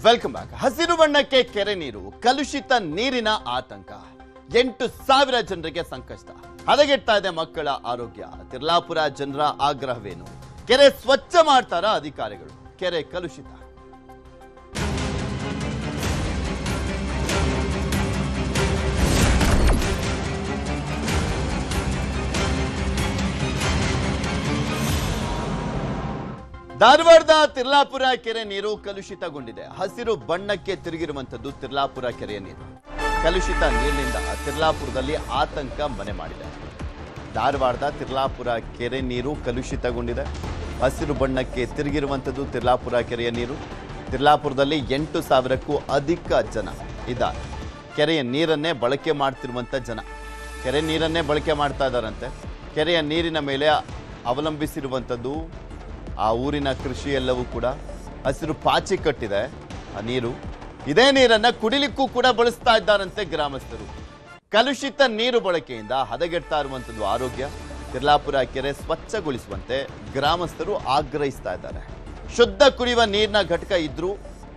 Welcome back. ಹಸಿರು ಬಣ್ಣಕ್ಕೆ ಕೆರೆ ನೀರು, ಕಲುಷಿತ ನೀರಿನ ಆತಂಕ, 8,000 ಜನರಿಗೆ ಸಂಕಷ್ಟ, ಹದಗೆಡ್ತಾ ಇದೆ ಮಕ್ಕಳ ಆರೋಗ್ಯ. ತಿರ್ಲಾಪುರ ಜನರ ಆಗ್ರಹವೇನು? ಕೆರೆ ಸ್ವಚ್ಛ ಮಾಡ್ತಾರ ಅಧಿಕಾರಿಗಳು? ಕೆರೆ ಕಲುಷಿತ. ಧಾರವಾಡದ ತಿರ್ಲಾಪುರ ಕೆರೆ ನೀರು ಕಲುಷಿತಗೊಂಡಿದೆ. ಹಸಿರು ಬಣ್ಣಕ್ಕೆ ತಿರುಗಿರುವಂತದ್ದು ತಿರ್ಲಾಪುರ ಕೆರೆಯ ನೀರು. ಕಲುಷಿತ ನೀರಿನಿಂದ ತಿರ್ಲಾಪುರದಲ್ಲಿ ಆತಂಕ ಮನೆ ಮಾಡಿದೆ. ಧಾರವಾಡದ ತಿರ್ಲಾಪುರ ಕೆರೆ ನೀರು ಕಲುಷಿತಗೊಂಡಿದೆ. ಹಸಿರು ಬಣ್ಣಕ್ಕೆ ತಿರುಗಿರುವಂತದ್ದು ತಿರ್ಲಾಪುರ ಕೆರೆಯ ನೀರು. ತಿರ್ಲಾಪುರದಲ್ಲಿ 8,000ಕ್ಕೂ ಅಧಿಕ ಜನ ಇದ್ದಾರೆ. ಕೆರೆಯ ನೀರನ್ನೇ ಬಳಕೆ ಮಾಡ್ತಿರುವಂತ ಜನ ಕೆರೆ ನೀರನ್ನೇ ಬಳಕೆ ಮಾಡ್ತಾ ಇದ್ದಾರಂತೆ. ಕೆರೆಯ ನೀರಿನ ಮೇಲೆ ಅವಲಂಬಿಸಿರುವಂಥದ್ದು ಆ ಊರಿನ ಕೃಷಿ ಎಲ್ಲವೂ ಕೂಡ. ಹಸಿರು ಪಾಚಿ ಕಟ್ಟಿದೆ ಆ ನೀರು. ಇದೇ ನೀರನ್ನ ಕುಡಿಲಿಕ್ಕೂ ಕೂಡ ಬಳಸ್ತಾ ಇದ್ದಾರಂತೆ ಗ್ರಾಮಸ್ಥರು. ಕಲುಷಿತ ನೀರು ಬಳಕೆಯಿಂದ ಹದಗೆಡ್ತಾ ಇರುವಂಥದ್ದು ಆರೋಗ್ಯ. ತಿರ್ಲಾಪುರ ಕೆರೆ ಸ್ವಚ್ಛಗೊಳಿಸುವಂತೆ ಗ್ರಾಮಸ್ಥರು ಆಗ್ರಹಿಸ್ತಾ ಇದ್ದಾರೆ. ಶುದ್ಧ ಕುಡಿಯುವ ನೀರಿನ ಘಟಕ ಇದ್ರೂ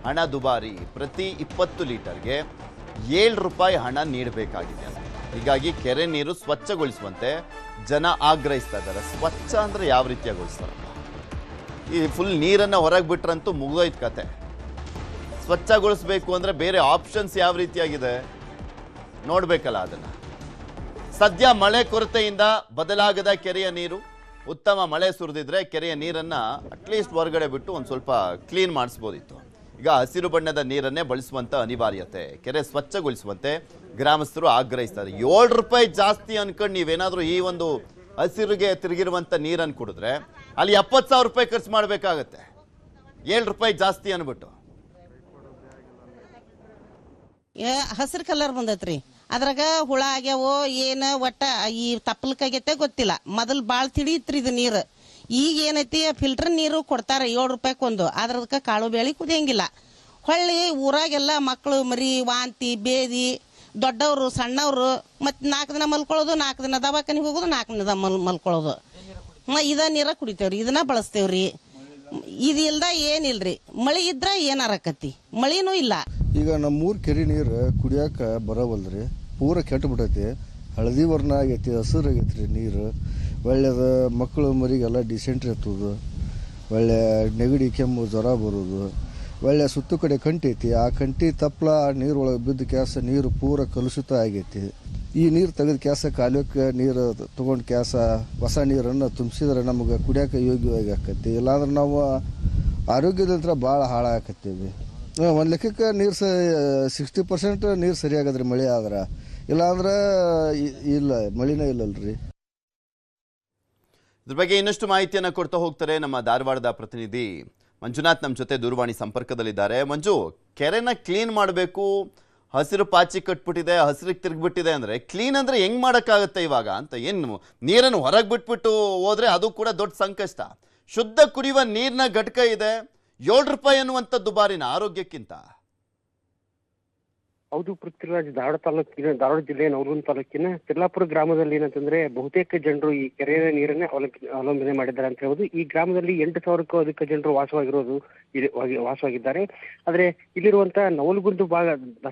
ಹಣ ದುಬಾರಿ. ಪ್ರತಿ 20 ಲೀಟರ್ಗೆ 7 ರೂಪಾಯಿ ಹಣ ನೀಡಬೇಕಾಗಿದೆ. ಹೀಗಾಗಿ ಕೆರೆ ನೀರು ಸ್ವಚ್ಛಗೊಳಿಸುವಂತೆ ಜನ ಆಗ್ರಹಿಸ್ತಾ ಇದ್ದಾರೆ. ಸ್ವಚ್ಛ ಅಂದ್ರೆ ಯಾವ ರೀತಿಯಾಗೊಳಿಸ್ತಾರಪ್ಪ? ಈ ಫುಲ್ ನೀರನ್ನು ಹೊರಗೆ ಬಿಟ್ರಂತೂ ಮುಗಿದೋಯ್ತು ಕತೆ. ಸ್ವಚ್ಛಗೊಳಿಸ್ಬೇಕು ಅಂದ್ರೆ ಬೇರೆ ಆಪ್ಷನ್ಸ್ ಯಾವ ರೀತಿಯಾಗಿದೆ ನೋಡ್ಬೇಕಲ್ಲ ಅದನ್ನ. ಸದ್ಯ ಮಳೆ ಕೊರತೆಯಿಂದ ಬದಲಾಗದ ಕೆರೆಯ ನೀರು. ಉತ್ತಮ ಮಳೆ ಸುರಿದಿದ್ರೆ ಕೆರೆಯ ನೀರನ್ನ ಅಟ್ಲೀಸ್ಟ್ ಹೊರಗಡೆ ಬಿಟ್ಟು ಒಂದು ಸ್ವಲ್ಪ ಕ್ಲೀನ್ ಮಾಡಿಸ್ಬೋದಿತ್ತು. ಈಗ ಹಸಿರು ಬಣ್ಣದ ನೀರನ್ನೇ ಬಳಸುವಂತ ಅನಿವಾರ್ಯತೆ. ಕೆರೆ ಸ್ವಚ್ಛಗೊಳಿಸುವಂತೆ ಗ್ರಾಮಸ್ಥರು ಆಗ್ರಹಿಸ್ತಾರೆ. 7 ರೂಪಾಯಿ ಜಾಸ್ತಿ ಅನ್ಕೊಂಡು ನೀವೇನಾದ್ರೂ ಈ ಒಂದು ಹಸಿರಿಗೆ ತಿರುಗಿರುವಂತ ನೀರನ್ನು ಕುಡಿದ್ರೆ ಅಲ್ಲಿ 70,000 ರೂಪಾಯಿ ಖರ್ಚು ಮಾಡಬೇಕಾಗತ್ತೆ. 7 ರೂಪಾಯಿ ಜಾಸ್ತಿ ಅನ್ಬಿಟ್ಟು. ಹಸಿರು ಕಲರ್ ಬಂದೈತ್ರಿ, ಅದ್ರಾಗ ಹುಳ ಆಗ್ಯಾವೋ ಏನ ಒಟ್ಟ ಈ ತಪ್ಪಲಕ್ಕಾಗೈತೆ ಗೊತ್ತಿಲ್ಲ. ಮೊದಲು ಭಾಳ ತಿಳಿಯಿತ್ರಿ ಇದು ನೀರು. ಈಗ ಏನೈತಿ ಫಿಲ್ಟರ್ ನೀರು ಕೊಡ್ತಾರೆ 7 ರೂಪಾಯಿಗೊಂದು. ಅದ್ರದಕ್ಕೆ ಕಾಳು ಬೇಳಿ ಕುದಿಯಂಗಿಲ್ಲ. ಹೊಳ್ಳಿ ಊರಾಗೆಲ್ಲ ಮಕ್ಕಳು ಮರಿ ವಾಂತಿ ಬೇದಿ, ದೊಡ್ಡವರು ಸಣ್ಣವರು, ಮತ್ತು 4 ದಿನ ಮಲ್ಕೊಳ್ಳೋದು, 4 ದಿನ ದವಾಖಾನಿಗೆ ಹೋಗೋದು, 4 ದಿನ ಮಲ್ಕೊಳ್ಳೋದು. ಇದ ನೀರ ಕುಡಿತೇವ್ರಿ, ಇದನ್ನ ಬಳಸ್ತೇವ್ರಿ. ಇದಿಲ್ದ ಏನಿಲ್ರಿ. ಮಳಿ ಇದ್ರ ಏನಾರಕತಿ, ಮಳಿನೂ ಇಲ್ಲ. ಈಗ ನಮ್ಮೂರ್ ಕೆರೆ ನೀರು ಕುಡಿಯಾಕ ಬರವಲ್ರಿ, ಪೂರ ಕೆಟ್ಟು ಬಿಟ್ಟೈತಿ. ಹಳದಿ ವರ್ಣ ಆಗೈತಿ, ಹಸಿರು ಆಗೈತ್ರಿ ನೀರು. ಒಳ್ಳೆದ ಮಕ್ಕಳು ಮರಿಗೆಲ್ಲ ಡಿಸೆಂಟ್ರಿ ಹತ್ತೋದು, ಒಳ್ಳೆ ನೆಗಡಿ ಕೆಮ್ಮು ಜ್ವರ ಬರೋದು. ಒಳ್ಳೆ ಸುತ್ತು ಕಡೆ ಕಂಟಿ ಐತಿ, ಆ ಕಂಟಿ ತಪ್ಪಲ ನೀರೊಳಗೆ ಬಿದ್ದ ಕ್ಯಾಸ ನೀರು ಪೂರ ಕಲುಷಿತ ಆಗೈತಿ. ಈ ನೀರು ತೆಗೆದ ಕ್ಯಾಸ ಕಾಲುವೆಕ್ಕೆ ನೀರು ತೊಗೊಂಡು ಕ್ಯಾಸ ಹೊಸ ನೀರನ್ನು ತುಂಬಿಸಿದ್ರೆ ನಮಗೆ ಕುಡಿಯೋಕೆ ಯೋಗ್ಯವಾಗಿ ಆಕೈತಿ. ಇಲ್ಲಾಂದ್ರೆ ನಾವು ಆರೋಗ್ಯದಂತ್ರ ಭಾಳ ಹಾಳಾಕತ್ತೀವಿ. ಒಂದು ಲೆಕ್ಕಕ್ಕೆ ನೀರು 60% ನೀರು ಸರಿಯಾಗದ್ರಿ ಮಳೆ ಆದ್ರೆ. ಇಲ್ಲಾಂದ್ರೆ ಇಲ್ಲ, ಮಳಿನೇ ಇಲ್ಲಲ್ರಿ. ಇದ್ರ ಬಗ್ಗೆ ಇನ್ನಷ್ಟು ಮಾಹಿತಿಯನ್ನು ಕೊಡ್ತಾ ಹೋಗ್ತಾರೆ ನಮ್ಮ ಧಾರವಾಡದ ಪ್ರತಿನಿಧಿ ಮಂಜುನಾಥ್. ನಮ್ಮ ಜೊತೆ ದೂರವಾಣಿ ಸಂಪರ್ಕದಲ್ಲಿದ್ದಾರೆ. ಮಂಜು, ಕೆರೆನ ಕ್ಲೀನ್ ಮಾಡಬೇಕು, ಹಸಿರು ಪಾಚಿ ಕಟ್ಬಿಟ್ಟಿದೆ, ಹಸಿರಿಗೆ ತಿರುಗಿಬಿಟ್ಟಿದೆ ಅಂದರೆ ಕ್ಲೀನ್ ಅಂದರೆ ಹೆಂಗೆ ಮಾಡೋಕ್ಕಾಗತ್ತೆ ಇವಾಗ ಅಂತ? ಏನು ನೀರನ್ನು ಹೊರಗೆ ಬಿಟ್ಬಿಟ್ಟು ಹೋದರೆ ಅದು ಕೂಡ ದೊಡ್ಡ ಸಂಕಷ್ಟ. ಶುದ್ಧ ಕುಡಿಯುವ ನೀರಿನ ಘಟಕ ಇದೆ, 7 ರೂಪಾಯಿ ಅನ್ನುವಂಥ ದುಬಾರಿನ ಆರೋಗ್ಯಕ್ಕಿಂತ. ಹೌದು ಪೃಥ್ವಿರಾಜ್, ಧಾರವಾಡ ಜಿಲ್ಲೆ ನವಲಗುಂದ ತಾಲೂಕಿನ ತಿರ್ಲಾಪುರ ಗ್ರಾಮದಲ್ಲಿ ಏನಂತಂದ್ರೆ ಬಹುತೇಕ ಜನರು ಈ ಕೆರೆಯ ನೀರನ್ನೇ ಅವಲಂಬನೆ ಮಾಡಿದ್ದಾರೆ ಅಂತ ಹೇಳ್ಬೋದು. ಈ ಗ್ರಾಮದಲ್ಲಿ 8,000ಕ್ಕೂ ಅಧಿಕ ಜನರು ವಾಸವಾಗಿದ್ದಾರೆ. ಆದ್ರೆ ಇಲ್ಲಿರುವಂತ ನವಲಗುಂದ ಭಾಗ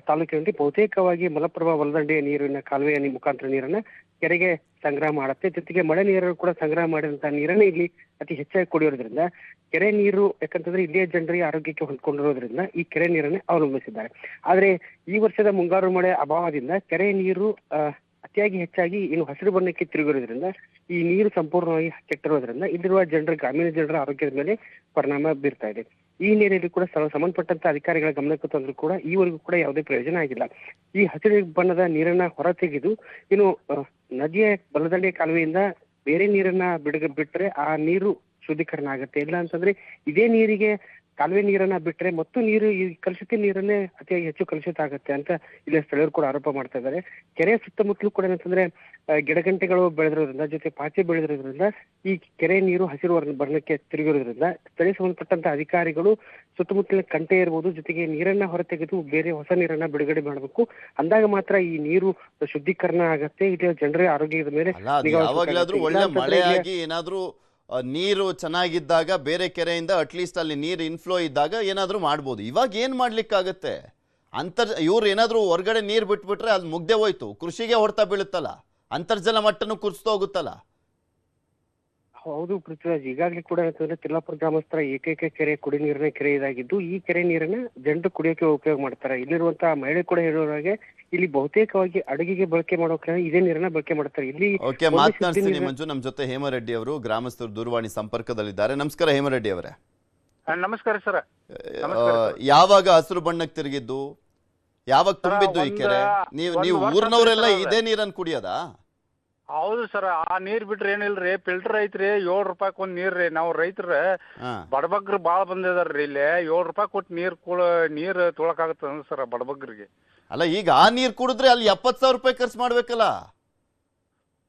ತಾಲೂಕಿನಲ್ಲಿ ಬಹುತೇಕವಾಗಿ ಮಲಪ್ರಭಾ ಒಳದಂಡೆಯ ನೀರಿನ ಕಾಲುವೆಯ ಮುಖಾಂತರ ನೀರನ್ನ ಕೆರೆಗೆ ಸಂಗ್ರಹ ಮಾಡುತ್ತೆ. ಜೊತೆಗೆ ಮಳೆ ನೀರನ್ನು ಕೂಡ ಸಂಗ್ರಹ ಮಾಡಿದಂತಹ ನೀರನ್ನ ಇಲ್ಲಿ ಅತಿ ಹೆಚ್ಚಾಗಿ ಕುಡಿಯೋದ್ರಿಂದ ಕೆರೆ ನೀರು, ಯಾಕಂತಂದ್ರೆ ಇಲ್ಲಿಯ ಜನರಿಗೆ ಆರೋಗ್ಯಕ್ಕೆ ಹೊಂದ್ಕೊಂಡಿರೋದ್ರಿಂದ ಈ ಕೆರೆ ನೀರನ್ನೇ ಅವಲಂಬಿಸಿದ್ದಾರೆ. ಆದ್ರೆ ಈ ವರ್ಷದ ಮುಂಗಾರು ಮಳೆ ಅಭಾವದಿಂದ ಕೆರೆ ನೀರು ಅತಿಯಾಗಿ ಹೆಚ್ಚಾಗಿ ಇನ್ನು ಹಸಿರು ಬಣ್ಣಕ್ಕೆ ತಿರುಗಿರೋದ್ರಿಂದ ಈ ನೀರು ಸಂಪೂರ್ಣವಾಗಿ ಕೆಟ್ಟಿರೋದ್ರಿಂದ ಇಲ್ಲಿರುವ ಗ್ರಾಮೀಣ ಜನರ ಆರೋಗ್ಯದ ಮೇಲೆ ಪರಿಣಾಮ ಬೀರ್ತಾ ಇದೆ. ಈ ಹಿನ್ನೆಲೆಯಲ್ಲಿ ಕೂಡ ಸಂಬಂಧಪಟ್ಟಂತ ಅಧಿಕಾರಿಗಳ ಗಮನಕ್ಕೆ ತಂದ್ರೂ ಕೂಡ ಈವರೆಗೂ ಕೂಡ ಯಾವುದೇ ಪ್ರಯೋಜನ ಆಗಿಲ್ಲ. ಈ ಹಸಿರು ಬಣ್ಣದ ನೀರನ್ನ ಹೊರ ತೆಗೆದು ಇನ್ನು ನದಿಯ ಬಲದಂಡೆ ಕಾಲುವೆಯಿಂದ ಬೇರೆ ನೀರನ್ನ ಬಿಟ್ರೆ ಆ ನೀರು ಶುದ್ಧೀಕರಣ ಆಗುತ್ತೆ. ಇಲ್ಲ ಅಂತಂದ್ರೆ ಇದೇ ನೀರಿಗೆ ಕಾಲುವೆ ನೀರನ್ನ ಬಿಟ್ರೆ ಮತ್ತು ನೀರು ಈ ಕಲುಷಿತ ನೀರನ್ನೇ ಅತಿಯಾಗಿ ಹೆಚ್ಚು ಕಲುಷಿತ ಆಗುತ್ತೆ ಅಂತ ಇಲ್ಲಿ ಸ್ಥಳೀಯರು ಕೂಡ ಆರೋಪ ಮಾಡ್ತಾ ಇದ್ದಾರೆ. ಕೆರೆಯ ಸುತ್ತಮುತ್ತಲೂ ಕೂಡ ಏನಂತಂದ್ರೆ ಗಿಡಗಂಟೆಗಳು ಬೆಳೆದಿರೋದ್ರಿಂದ, ಜೊತೆ ಪಾಚಿ ಬೆಳೆದಿರೋದ್ರಿಂದ ಈ ಕೆರೆ ನೀರು ಹಸಿರು ಬಣ್ಣಕ್ಕೆ ತಿರುಗಿರೋದ್ರಿಂದ ಸ್ಥಳೀಯ ಸಂಬಂಧಪಟ್ಟಂತ ಅಧಿಕಾರಿಗಳು ಸುತ್ತಮುತ್ತಲಿನ ಕಂಟೆ ಇರ್ಬೋದು, ಜೊತೆಗೆ ನೀರನ್ನ ಹೊರತೆಗೆದು ಬೇರೆ ಹೊಸ ನೀರನ್ನ ಬಿಡುಗಡೆ ಮಾಡಬೇಕು. ಅಂದಾಗ ಮಾತ್ರ ಈ ನೀರು ಶುದ್ಧೀಕರಣ ಆಗತ್ತೆ. ಇಲ್ಲಿ ಜನರ ಆರೋಗ್ಯದ ಮೇಲೆ ಯಾವಾಗಲಾದ್ರೂ ಒಳ್ಳೆ ಮಳೆ ಆಗಿ ಏನಾದ್ರೂ ನೀರು ಚೆನ್ನಾಗಿದ್ದಾಗ ಬೇರೆ ಕೆರೆಯಿಂದ ಅಟ್ಲೀಸ್ಟ್ ಅಲ್ಲಿ ನೀರು ಇನ್ಫ್ಲೋ ಇದ್ದಾಗ ಏನಾದರೂ ಮಾಡ್ಬೋದು. ಇವಾಗ ಏನು ಮಾಡ್ಲಿಕ್ಕಾಗತ್ತೆ? ಇವ್ರು ಏನಾದರೂ ಹೊರಗಡೆ ನೀರು ಬಿಟ್ಬಿಟ್ರೆ ಅದು ಮುಗ್ದೆ ಹೋಯ್ತು, ಕೃಷಿಗೆ ಹೊಡ್ತಾ ಬೀಳುತ್ತಲ್ಲ, ಅಂತರ್ಜಲ ಮಟ್ಟನೂ ಕುಸಿದು ಹೋಗುತ್ತಲ್ಲ. ಹೌದು ಪೃಥ್ವಿರಾಜ್, ಈಗಾಗಲೇ ಕೂಡ ಅಂತಂದ್ರೆ ತಿರ್ಲಾಪುರ ಗ್ರಾಮಸ್ಥರ ಏಕೈಕ ಕೆರೆ ಕುಡಿ ನೀರಿನ ಕೆರೆ ಇದಾಗಿದ್ದು, ಈ ಕೆರೆ ನೀರನ್ನ ಜನರು ಕುಡಿಯೋಕೆ ಉಪಯೋಗ ಮಾಡ್ತಾರೆ. ಇಲ್ಲಿರುವಂತಹ ಮಹಿಳೆ ಕೂಡ ಹೇಳುವಾಗೆ ಇಲ್ಲಿ ಬಹುತೇಕವಾಗಿ ಅಡುಗೆಗೆ ಬಳಕೆ ಮಾಡೋಕೆ ಇದೇ ನೀರನ್ನ ಬಳಕೆ ಮಾಡ್ತಾರೆ. ಇಲ್ಲಿ ಮಾತನಾಡ್ತೀನಿ ಮಂಜು. ನಮ್ಮ ಜೊತೆ ಹೇಮರೆಡ್ಡಿ ಅವರು ಗ್ರಾಮಸ್ಥರು ದೂರವಾಣಿ ಸಂಪರ್ಕದಲ್ಲಿದ್ದಾರೆ. ನಮಸ್ಕಾರ ಹೇಮರೆಡ್ಡಿ ಅವರೇ. ನಮಸ್ಕಾರ ಸರ್. ಯಾವಾಗ ಹಸಿರು ಬಣ್ಣಕ್ಕೆ ತಿರುಗಿದ್ದು, ಯಾವಾಗ ತುಂಬಿದ್ದು ಈ ಕೆರೆ? ನೀವು ಊರ್ನವರೆಲ್ಲ ಇದೇ ನೀರನ್ನು ಕುಡಿಯೋದಾ? ಹೌದು ಸರ್, ಆ ನೀರ್ ಬಿಟ್ರೆ ಏನಿಲ್ರಿ, ಫಿಲ್ಟರ್ ಐತ್ರಿ, 7 ರೂಪಾಯಿ ಒಂದ್ ನೀರ್ರಿ. ನಾವು ರೈತರ ಬಡಬಗ್ರು ಬಾಳ ಬಂದಿದಾರ್ರಿ. ಇಲ್ಲಿ 7 ರೂಪಾಯಿ ಕೊಟ್ಟು ನೀರ್ ತೊಳಕಾಗತ್ತ ಸರ್ ಬಡಬಗ್ರಿಗೆ. ಅಲ್ಲ, ಈಗ ಆ ನೀರ್ ಕುಡಿದ್ರೆ ಅಲ್ಲಿ 70,000 ರೂಪಾಯಿ ಖರ್ಚು ಮಾಡ್ಬೇಕಲ್ಲ.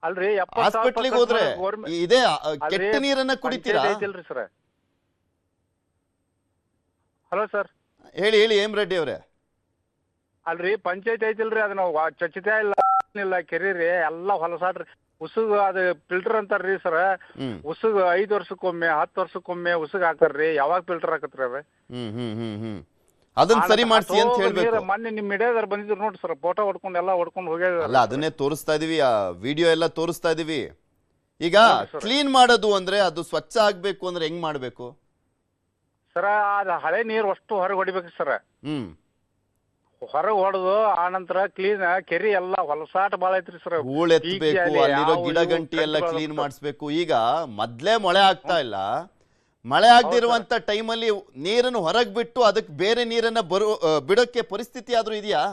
ಅಲ್ರಿ, ಹಾಸ್ಪಿಟ್ಲಿಗೆ ಹೋದ್ರೆ ಇದೇ ಕೆಟ್ಟ ನೀರನ್ನ ಕುಡಿತೀರಾ? ಸರ್ ಹಲೋ ಸರ್, ಹೇಳಿ ಹೇಮರೆಡ್ಡಿ ಅವರೇ. ಅಲ್ರಿ, ಪಂಚಾಯತ್ ಐತಿಲ್ರಿ, ಅದನ್ನ ಸ್ವಚ್ಛತೆ ಇಲ್ಲ ಕೆರಿ ರೀ, ಎಲ್ಲಾ ಹೊಲಸಾಟ್ರಿ. ಉಸುಗ್ ಅದ ಫಿಲ್ಟರ್ ಅಂತಾರ್ರಿ ಸರ್. ಉಸುಗ್ 5 ವರ್ಷಕ್ಕೊಮ್ಮೆ 10 ವರ್ಷಕ್ಕೊಮ್ಮೆ ಉಸುಗ್ ಹಾಕ್ತಾರ್ರಿ. ಯಾವಾಗ ಫಿಲ್ಟರ್ ಹಾಕತ್ರಿ ಅದ? ಅದನ್ನ ಸರಿ ಮಾಡ್ಸಿ ಅಂತ ಹೇಳ್ಬೇಕು. ಮೊನ್ನೆ ನಿಮ್ ಮೀಡಿಯಾದವ್ರು ಬಂದಿದ್ರು ನೋಡ್ರಿ ಸರ್, ಫೋಟೋ ಹೊಡ್ಕೊಂಡು ಎಲ್ಲ ಹೊಡ್ಕೊಂಡು ಹೋಗ್ಯಾರ. ಅಲ್ಲ, ಅದನ್ನೇ ತೋರಿಸ್ತಾ ಇದೀವಿ, ಆ ವಿಡಿಯೋ ಎಲ್ಲ ತೋರಿಸ್ತಾ ಇದೀವಿ. ಈಗ ಕ್ಲೀನ್ ಮಾಡೋದು ಅಂದ್ರೆ ಅದು ಸ್ವಚ್ಛ ಆಗ್ಬೇಕು ಅಂದ್ರೆ ಹೆಂಗ್ ಮಾಡ್ಬೇಕು ಸರ? ಅದ ಹಳೆ ನೀರ್ ಅಷ್ಟು ಹೊರಗೆ ಹೊಡಿಬೇಕು ಸರ್. ಹೊರಗೆ ಹೊಡೆದು ಆ ನಂತರ ಕ್ಲೀನ್ ಕೆರಿ ಎಲ್ಲ ಹೊಲಸಾಟ ಬಾಳ ಐತ್ರಿ ಸರ್. ಹೂಳ್ ಎತ್ತಬೇಕು, ಅಲ್ಲಿರೋ ಗಿಡ ಗಂಟಿ ಎಲ್ಲ ಕ್ಲೀನ್ ಮಾಡಿಸ್ಬೇಕು. ಈಗ ಮೊದ್ಲೇ ಮಳೆ ಆಗ್ತಾ ಇಲ್ಲ, ಮಳೆ ಆಗದಿರುವಂತ ಟೈಮಲ್ಲಿ ನೀರನ್ನು ಹೊರಗೆ ಬಿಟ್ಟು ಅದಕ್ಕೆ ಬೇರೆ ನೀರನ್ನ ಬಿಡೋಕೆ ಪರಿಸ್ಥಿತಿ ಆದ್ರೂ ಇದೆಯಾ?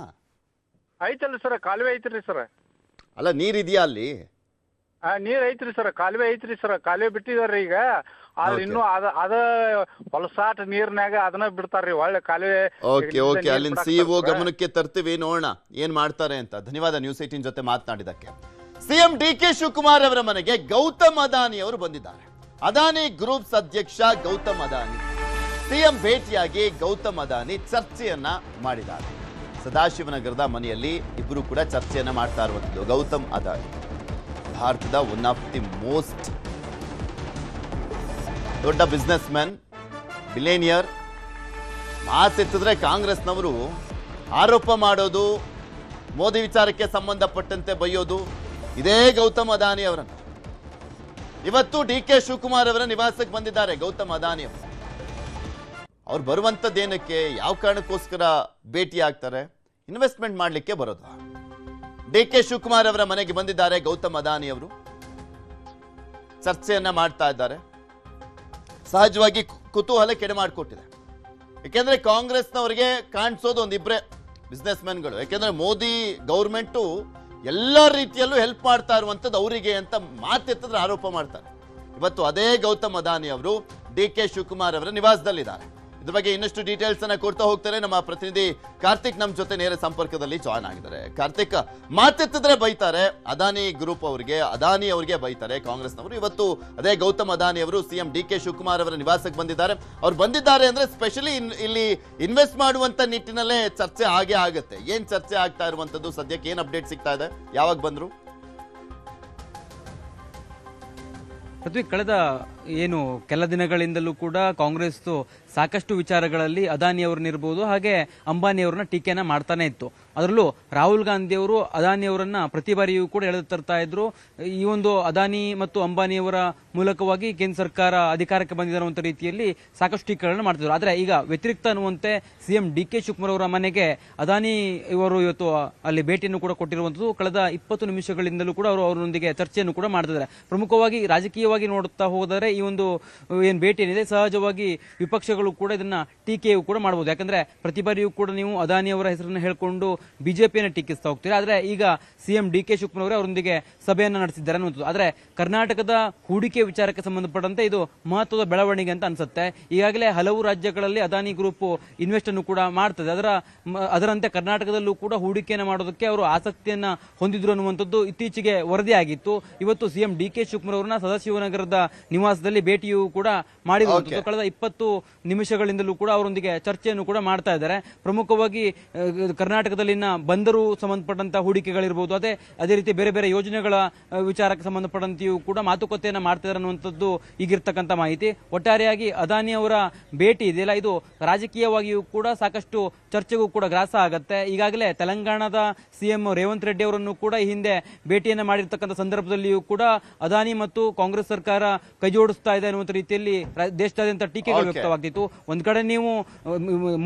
ಐತಲ್ರಿ ಸರ್, ಕಾಲುವೆ ಐತ್ರಿ ಸರ್. ಅಲ್ಲ, ನೀರಿದೆಯಾ ಅಲ್ಲಿ? ನೀರ್ ಐತ್ರಿ ಸರ್, ಕಾಲುವೆ ಐತ್ರಿ ಸರ್. ಕಾಲುವೆ ಬಿಟ್ಟಿದಾರ್ರಿ ಈಗ. ಆದ್ರೆ ಇನ್ನು ಅದ ಹೊಲಸಾಟ ನೀರ್ನಾಗ ಅದನ್ನ ಬಿಡ್ತಾರ್ರಿ ಒಳ್ಳೆ ಕಾಲುವೆ. ಓಕೆ, ಅಲ್ಲಿನ ಸಿಇಒ ಗಮನಕ್ಕೆ ತರ್ತೀವಿ, ನೋಡೋಣ ಏನ್ ಮಾಡ್ತಾರೆ ಅಂತ. ಧನ್ಯವಾದ ನ್ಯೂಸ್ 18 ಜೊತೆ ಮಾತನಾಡಿದಕ್ಕೆ. ಸಿಎಂ ಡಿಕೆ ಶಿವಕುಮಾರ್ ಅವರ ಮನೆಗೆ ಗೌತಮ್ ಅದಾನಿ ಅವರು ಬಂದಿದ್ದಾರೆ. ಅದಾನಿ ಗ್ರೂಪ್ಸ್ ಅಧ್ಯಕ್ಷ ಗೌತಮ್ ಅದಾನಿ ಸಿಎಂ ಭೇಟಿಯಾಗಿ ಗೌತಮ್ ಅದಾನಿ ಚರ್ಚೆಯನ್ನ ಮಾಡಿದ್ದಾರೆ. ಸದಾಶಿವನಗರದ ಮನೆಯಲ್ಲಿ ಇಬ್ಬರು ಕೂಡ ಚರ್ಚೆಯನ್ನ ಮಾಡ್ತಾ ಇರುವಂತದ್ದು. ಗೌತಮ್ ಅದಾನಿ ಭಾರತದ ಒನ್ ಆಫ್ ದಿ ಮೋಸ್ಟ್ ದೊಡ್ಡ ಬಿಸ್ನೆಸ್ ಮ್ಯಾನ್, ಬಿಲೇನಿಯರ್. ಮಾತೆತ್ತಿದ್ರೆ ಕಾಂಗ್ರೆಸ್ನವರು ಆರೋಪ ಮಾಡೋದು, ಮೋದಿ ವಿಚಾರಕ್ಕೆ ಸಂಬಂಧಪಟ್ಟಂತೆ ಬೈಯೋದು ಇದೇ ಗೌತಮ್ ಅದಾನಿ ಅವರನ್ನು. ಇವತ್ತು ಡಿಕೆ ಶಿವಕುಮಾರ್ ಅವರ ನಿವಾಸಕ್ಕೆ ಬಂದಿದ್ದಾರೆ ಗೌತಮ್ ಅದಾನಿ ಅವರು. ಅವ್ರು ಬರುವಂತದ್ದೇನಕ್ಕೆ, ಯಾವ ಕಾರಣಕ್ಕೋಸ್ಕರ ಭೇಟಿ ಆಗ್ತಾರೆ? ಇನ್ವೆಸ್ಟ್ಮೆಂಟ್ ಮಾಡಲಿಕ್ಕೆ ಬರೋದು. ಡಿಕೆ ಶಿವಕುಮಾರ್ ಅವರ ಮನೆಗೆ ಬಂದಿದ್ದಾರೆ ಗೌತಮ್ ಅದಾನಿ ಅವರು, ಚರ್ಚೆಯನ್ನ ಮಾಡ್ತಾ ಇದ್ದಾರೆ. ಸಹಜವಾಗಿ ಕುತೂಹಲ ಕೆಡೆ ಮಾಡಿಕೊಟ್ಟಿದೆ. ಯಾಕೆಂದ್ರೆ ಕಾಂಗ್ರೆಸ್ನವರಿಗೆ ಕಾಣಿಸೋದು ಒಂದಿಬ್ರೆ ಬಿಸ್ನೆಸ್ ಮ್ಯಾನ್ಗಳು. ಯಾಕೆಂದ್ರೆ ಮೋದಿ ಗೌರ್ಮೆಂಟು ಎಲ್ಲ ರೀತಿಯಲ್ಲೂ ಹೆಲ್ಪ್ ಮಾಡ್ತಾ ಇರುವಂಥದ್ದು ಅವರಿಗೆ ಅಂತ ಮಾತೆತ್ತಿದ್ರೆ ಆರೋಪ ಮಾಡ್ತಾರೆ. ಇವತ್ತು ಅದೇ ಗೌತಮ್ ಅದಾನಿ ಅವರು ಡಿಕೆ ಶಿವಕುಮಾರ್ ಅವರ ನಿವಾಸದಲ್ಲಿದ್ದಾರೆ. ಇದ್ರ ಬಗ್ಗೆ ಇನ್ನಷ್ಟು ಡೀಟೇಲ್ಸ್ ಅನ್ನ ಕೊಡ್ತಾ ಹೋಗ್ತಾರೆ ನಮ್ಮ ಪ್ರತಿನಿಧಿ ಕಾರ್ತಿಕ್. ನಮ್ಮ ಜೊತೆ ನೇರ ಸಂಪರ್ಕದಲ್ಲಿ ಜಾಯ್ನ್ ಆಗಿದ್ದಾರೆ. ಕಾರ್ತಿಕ್, ಮಾತೆತ್ತಿದ್ರೆ ಬೈತಾರೆ ಅದಾನಿ ಗ್ರೂಪ್ ಅವರಿಗೆ, ಅದಾನಿ ಅವರಿಗೆ ಬೈತಾರೆ ಕಾಂಗ್ರೆಸ್ನವರು. ಇವತ್ತು ಅದೇ ಗೌತಮ್ ಅದಾನಿ ಅವರು ಸಿಎಂ ಡಿಕೆ ಶಿವಕುಮಾರ್ ಅವರ ನಿವಾಸಕ್ಕೆ ಬಂದಿದ್ದಾರೆ. ಅವ್ರು ಬಂದಿದ್ದಾರೆ ಅಂದ್ರೆ ಸ್ಪೆಷಲಿ ಇಲ್ಲಿ ಇನ್ವೆಸ್ಟ್ ಮಾಡುವಂತ ನಿಟ್ಟಿನಲ್ಲೇ ಚರ್ಚೆ ಆಗೇ ಆಗುತ್ತೆ. ಏನ್ ಚರ್ಚೆ ಆಗ್ತಾ ಇರುವಂತದ್ದು, ಸದ್ಯಕ್ಕೆ ಏನ್ ಅಪ್ಡೇಟ್ ಸಿಗ್ತಾ ಇದೆ, ಯಾವಾಗ ಬಂದ್ರು? ಪೃಥ್ವಿ, ಕಳೆದ ಕೆಲ ದಿನಗಳಿಂದಲೂ ಕೂಡ ಕಾಂಗ್ರೆಸ್ ಸಾಕಷ್ಟು ವಿಚಾರಗಳಲ್ಲಿ ಅದಾನಿಯವ್ರನ್ನಿರ್ಬೋದು ಹಾಗೆ ಅಂಬಾನಿಯವ್ರನ್ನ ಟೀಕೆನ ಮಾಡ್ತಾನೆ ಇತ್ತು. ಅದರಲ್ಲೂ ರಾಹುಲ್ ಗಾಂಧಿ ಅವರು ಅದಾನಿಯವರನ್ನ ಪ್ರತಿ ಬಾರಿಯೂ ಕೂಡ ಎಳೆದು ತರ್ತಾ ಇದ್ರು. ಈ ಒಂದು ಅದಾನಿ ಮತ್ತು ಅಂಬಾನಿಯವರ ಮೂಲಕವಾಗಿ ಕೇಂದ್ರ ಸರ್ಕಾರ ಅಧಿಕಾರಕ್ಕೆ ಬಂದಿದೆ ಅನ್ನುವಂಥ ರೀತಿಯಲ್ಲಿ ಸಾಕಷ್ಟು ಟೀಕೆಗಳನ್ನು ಮಾಡ್ತಿದ್ರು. ಆದರೆ ಈಗ ವ್ಯತಿರಿಕ್ತ ಅನ್ನುವಂತೆ ಸಿಎಂ ಡಿಕೆ ಶಿವಕುಮಾರ್ ಅವರ ಮನೆಗೆ ಅದಾನಿ ಇವರು ಇವತ್ತು ಅಲ್ಲಿ ಭೇಟಿಯನ್ನು ಕೂಡ ಕೊಟ್ಟಿರುವಂಥದ್ದು. ಕಳೆದ 20 ನಿಮಿಷಗಳಿಂದಲೂ ಕೂಡ ಅವರೊಂದಿಗೆ ಚರ್ಚೆಯನ್ನು ಕೂಡ ಮಾಡ್ತಿದ್ದಾರೆ. ಪ್ರಮುಖವಾಗಿ ರಾಜಕೀಯವಾಗಿ ನೋಡುತ್ತಾ ಹೋದರೆ ಈ ಒಂದು ಏನು ಭೇಟಿ ಏನಿದೆ, ಸಹಜವಾಗಿ ವಿಪಕ್ಷಗಳು ಕೂಡ ಇದನ್ನ ಟೀಕೆಯೂ ಕೂಡ ಮಾಡಬಹುದು. ಯಾಕಂದ್ರೆ ಪ್ರತಿ ಬಾರಿಯೂ ಕೂಡ ನೀವು ಅದಾನಿ ಅವರ ಹೆಸರನ್ನು ಹೇಳ್ಕೊಂಡು ಬಿಜೆಪಿಯನ್ನು ಟೀಕಿಸ್ತಾ ಹೋಗ್ತೀರಾ. ಆದ್ರೆ ಈಗ ಸಿಎಂ ಡಿಕೆ ಶಿವಕುಮಾರ್ ಅವರು ಅವರೊಂದಿಗೆ ಸಭೆಯನ್ನು ನಡೆಸಿದ್ದಾರೆ ಅನ್ನುವಂಥದ್ದು. ಆದ್ರೆ ಕರ್ನಾಟಕದ ಹೂಡಿಕೆ ವಿಚಾರಕ್ಕೆ ಸಂಬಂಧಪಟ್ಟಂತೆ ಇದು ಮಹತ್ವದ ಬೆಳವಣಿಗೆ ಅಂತ ಅನ್ಸುತ್ತೆ. ಈಗಾಗಲೇ ಹಲವು ರಾಜ್ಯಗಳಲ್ಲಿ ಅದಾನಿ ಗ್ರೂಪ್ ಇನ್ವೆಸ್ಟ್ ಅನ್ನು ಕೂಡ ಮಾಡ್ತದೆ. ಅದರಂತೆ ಕರ್ನಾಟಕದಲ್ಲೂ ಕೂಡ ಹೂಡಿಕೆಯನ್ನು ಮಾಡೋದಕ್ಕೆ ಅವರು ಆಸಕ್ತಿಯನ್ನ ಹೊಂದಿದ್ರು ಅನ್ನುವಂಥದ್ದು ಇತ್ತೀಚೆಗೆ ವರದಿ ಆಗಿತ್ತು. ಇವತ್ತು ಸಿಎಂ ಡಿಕೆ ಶಿವಕುಮಾರ್ ಅವರನ್ನ ಸದಾಶಿವನಗರದ ನಿವಾಸ ನಿವಾಸದಲ್ಲಿ ಭೇಟಿಯೂ ಕೂಡ ಮಾಡಿರುವಂತದ್ದು. ಕಳೆದ 20 ನಿಮಿಷಗಳಿಂದಲೂ ಕೂಡ ಅವರೊಂದಿಗೆ ಚರ್ಚೆಯನ್ನು ಕೂಡ ಮಾಡ್ತಾ ಇದ್ದಾರೆ. ಪ್ರಮುಖವಾಗಿ ಕರ್ನಾಟಕದಲ್ಲಿನ ಬಂದರು ಸಂಬಂಧಪಟ್ಟಂತ ಹೂಡಿಕೆಗಳಿರ್ಬೋದು, ಅದೇ ರೀತಿ ಬೇರೆ ಬೇರೆ ಯೋಜನೆಗಳ ವಿಚಾರಕ್ಕೆ ಸಂಬಂಧಪಟ್ಟಂತೆಯೂ ಕೂಡ ಮಾತುಕತೆಯನ್ನ ಮಾಡ್ತಿದ್ದಾರೆ ಅನ್ನುವಂಥದ್ದು ಈಗಿರ್ತಕ್ಕಂಥ ಮಾಹಿತಿ. ಒಟ್ಟಾರೆಯಾಗಿ ಅದಾನಿ ಅವರ ಭೇಟಿ ಇದೆಯಲ್ಲ, ಇದು ರಾಜಕೀಯವಾಗಿಯೂ ಕೂಡ ಸಾಕಷ್ಟು ಚರ್ಚೆಗೂ ಕೂಡ ಗ್ರಾಸ ಆಗತ್ತೆ. ಈಗಾಗಲೇ ತೆಲಂಗಾಣದ ಸಿಎಂ ರೇವಂತ್ ರೆಡ್ಡಿ ಅವರನ್ನು ಕೂಡ ಈ ಹಿಂದೆ ಭೇಟಿಯನ್ನ ಮಾಡಿರ್ತಕ್ಕಂಥ ಸಂದರ್ಭದಲ್ಲಿಯೂ ಕೂಡ ಅದಾನಿ ಮತ್ತು ಕಾಂಗ್ರೆಸ್ ಸರ್ಕಾರ ಕೈಜೋಡಿಸ್ತಾ ಇದೆ ಅನ್ನುವಂಥ ರೀತಿಯಲ್ಲಿ ದೇಶದಾದ್ಯಂತ ಟೀಕೆಗಳು ವ್ಯಕ್ತವಾಗ್ತಿತ್ತು. ಒಂದ್ ಕಡೆ ನೀವು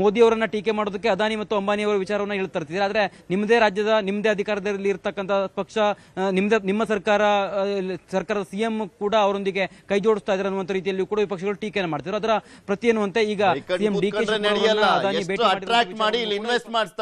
ಮೋದಿ ಅವರನ್ನ ಟೀಕೆ ಮಾಡೋದಕ್ಕೆ ಅದಾನಿ ಮತ್ತು ಅಂಬಾನಿ ಅವರ ವಿಚಾರವನ್ನ ಹೇಳ್ತಾ ಇರ್ತೀರಿ, ಆದ್ರೆ ನಿಮ್ಮದೇ ರಾಜ್ಯದ ನಿಮ್ಮದೇ ಅಧಿಕಾರದಲ್ಲಿ ಇರ್ತಕ್ಕಂಥ ಪಕ್ಷ ನಿಮ್ಮ ಸರ್ಕಾರದ ಸಿಎಂ ಕೂಡ ಅವರೊಂದಿಗೆ ಕೈ ಜೋಡಿಸ್ತಾ ಇದ್ದಾರೆ ಅನ್ನುವಂಥ ರೀತಿಯಲ್ಲಿ ಕೂಡ ವಿಪಕ್ಷಗಳು ಟೀಕೆಯನ್ನು ಮಾಡ್ತಿದ್ರು. ಅದರ ಪ್ರತಿ ಎನ್ನುವಂತೆ ಈಗ CM D K Shivakumar Adani ಭೇಟಿ ಮಾಡಿ ಇಲ್ಲಿ ಇನ್ವೆಸ್ಟ್ ಮಾಡಿಸ್ತಾರೆ.